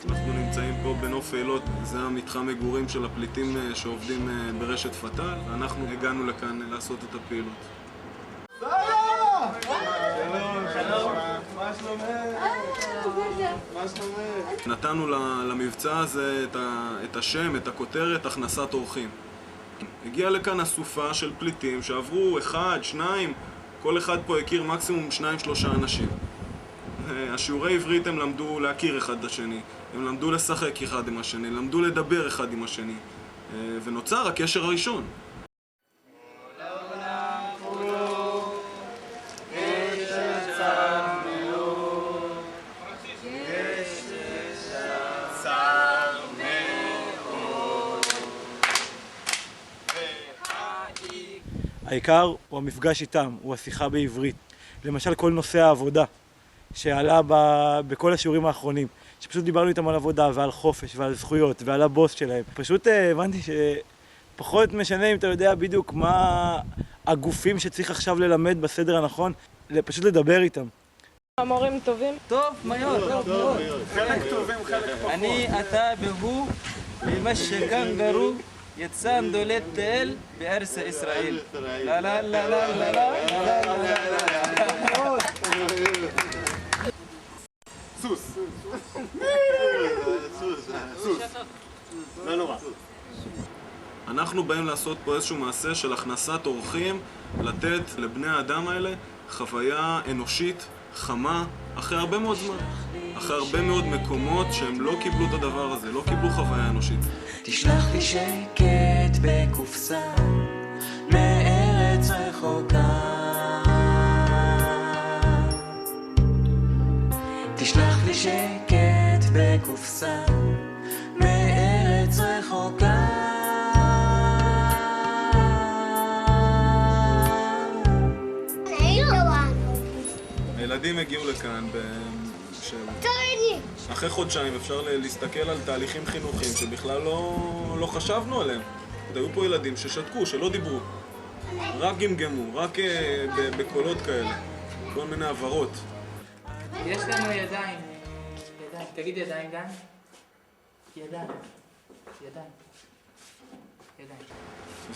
אנחנו נמצאים פה בנוף אילות, זה המתחם מגורים של הפליטים שעובדים ברשת פתאל, ואנחנו הגענו לכאן לעשות את הפעילות. שלום, מה שלומך? מה שלומך? נתנו למבצע הזה את השם, את הכותרת, הכנסת אורחים. הגיעה לכאן אסופה של פליטים שעברו אחד, שניים, כל אחד פה הכיר מקסימום שניים, שלושה אנשים. השיעורי עברית הם למדו להכיר אחד את השני, הם למדו לשחק אחד עם השני, למדו לדבר אחד עם השני, ונוצר הקשר הראשון. העיקר הוא המפגש איתם, הוא השיחה בעברית. למשל כל נושא העבודה שעלה בכל השיעורים האחרונים, שפשוט דיברנו איתם על עבודה ועל חופש ועל זכויות ועל הבוס שלהם. פשוט הבנתי שפחות משנה אם אתה יודע בדיוק מה הגופים שצריך עכשיו ללמד בסדר הנכון, פשוט לדבר איתם. המורים טובים? טוב, מיור, טוב. חלק טובים, חלק פחות. אני, אתה והוא, במשך קנגרו, יצאן דולת תל בארץ ישראל. לה לה לה לה לה לה לה לה. סוס. סוס. לא נורא. אנחנו באים לעשות פה איזשהו מעשה של הכנסת אורחים, לתת לבני האדם האלה חוויה אנושית, חמה, אחרי הרבה מאוד זמן. אחרי הרבה מאוד מקומות שהם לא קיבלו את הדבר הזה, לא קיבלו חוויה אנושית. תשלח לי שקט בקופסה מארץ רחוקה, תשלח לי שקט בקופסה מארץ רחוקה. הילדים הגיעו לכאן אחרי חודשיים אפשר להסתכל על תהליכים חינוכיים שבכלל לא חשבנו עליהם. היו פה ילדים ששתקו, שלא דיברו, רק גמגמו, רק בקולות כאלה, כל מיני עברות. יש לנו ידיים. תגיד ידיים גם. ידיים.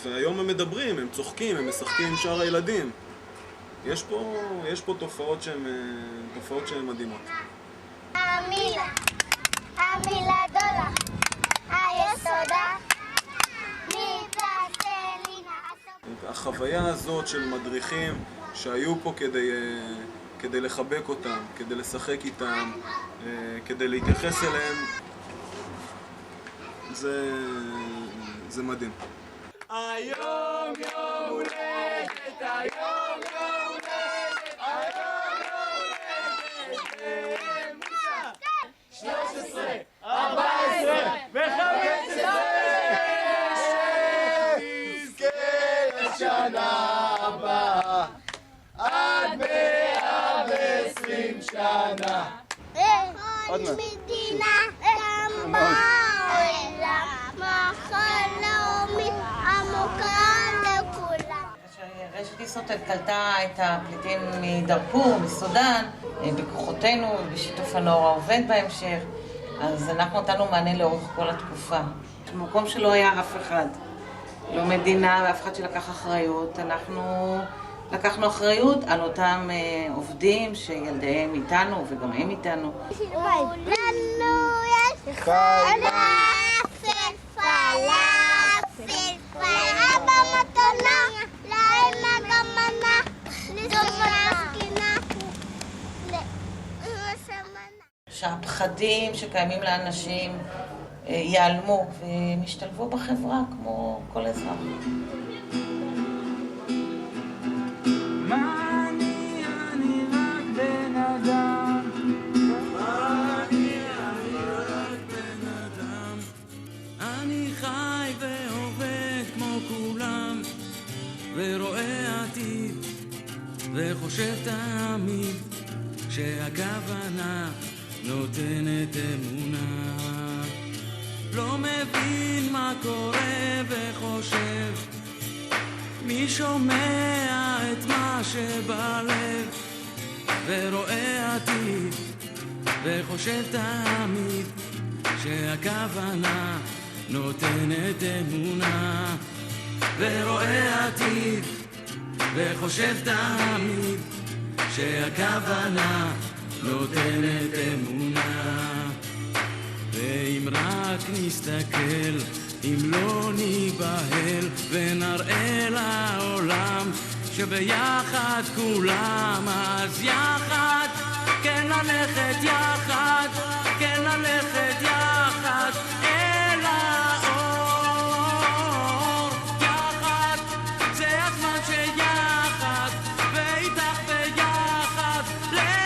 והיום הם מדברים, הם צוחקים, הם משחקים עם שאר הילדים. יש פה תופעות שהן מדהימות. המילה דולה, היסודה, מפלסטלינה. החוויה הזאת של מדריכים שהיו פה כדי לחבק אותם, כדי לשחק איתם, כדי להתייחס אליהם, זה מדהים. היום יום הולדת, היום יום הולדת, היום יום הולדת. מוסה, 13, 14 ו-15. תזכה לשנה הבאה, עד 120 שנה. עוד מדינה גם בעולם, מחלומית עמוקה לכולם. רשת ישרוטל קלטה את הפליטים מדארפור, מסודאן, בכוחותינו ובשיתוף הנוער העובד בהמשך. אז אנחנו נתנו מענה לאורך כל התקופה. במקום שלא היה אף אחד, לא מדינה ואף אחד שלקח אחריות, אנחנו לקחנו אחריות על אותם עובדים שילדיהם איתנו וגם הם איתנו. לנו יש פלאפל, אבא מתנה, לאמא גם מנה, לסוף הסקינה, שהפחדים שקיימים לאנשים ייעלמו והם ישתלבו בחברה כמו כל אזרח. אני חי ועובד כמו כולם, ורואה עתיד, וחושב תמיד שהכוונה נותנת אמונה. לא מבין מה קורה וחושב, מי שומע את מה שבלב, ורואה עתיד וחושב תמיד שהכוונה נותנת אמונה ורואה עתיד וחושב תמיד שהכוונה נותנת אמונה. ואם רק נסתכל, אם לא ניבהל ונראה לעולם שביחד כולם, אז יחד, כן ללכת יחד, כן ללכת יחד אל האור. יחד, זה הזמן שיחד, ואיתך ביחד לאור.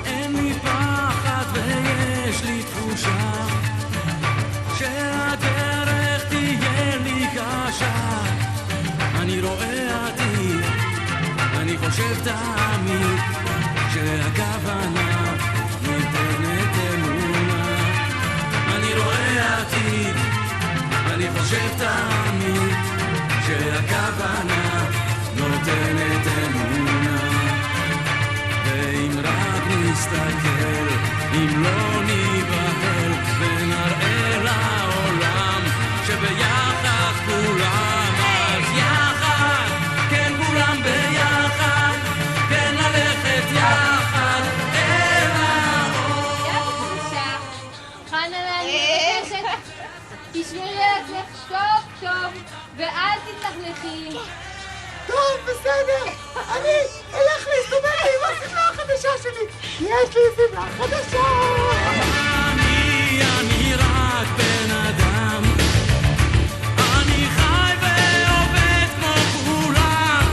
אין לי פחד ויש לי תחושה שהדרך תהיה לי קשה. אני רואה עתיד, אני חושב תמיד שהכוונה ניתנת אמונה. אני רואה עתיד, אני חושב תמיד שהכוונה נותנת אמונה. ואם רק נסתכל, אם לא ניבהל ונראה לעולם שביחד כולם, אז יחד, כן כולם ביחד, כן ללכת יחד אל האור. חנה, אני מבקשת, תשמרי על עצמך טוב טוב ואל תתלכלכי. טוב, בסדר. אני אלך להסתובב עם השמלה החדשה שלי. יש לי שמלה חדשה. אני רק בן אדם, אני חי ועובד כמו כולם.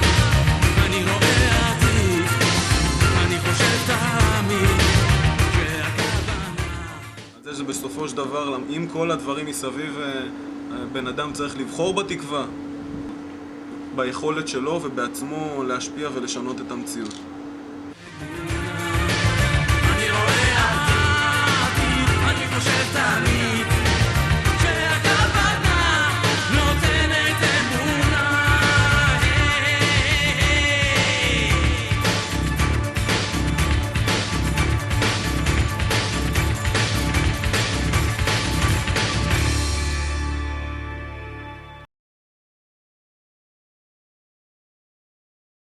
אני רואה עתיד, אני חושב תמיד שהכוונה. זה שבסופו של דבר, עם כל הדברים מסביב, בן אדם צריך לבחור בתקווה, ביכולת שלו ובעצמו להשפיע ולשנות את המציאות.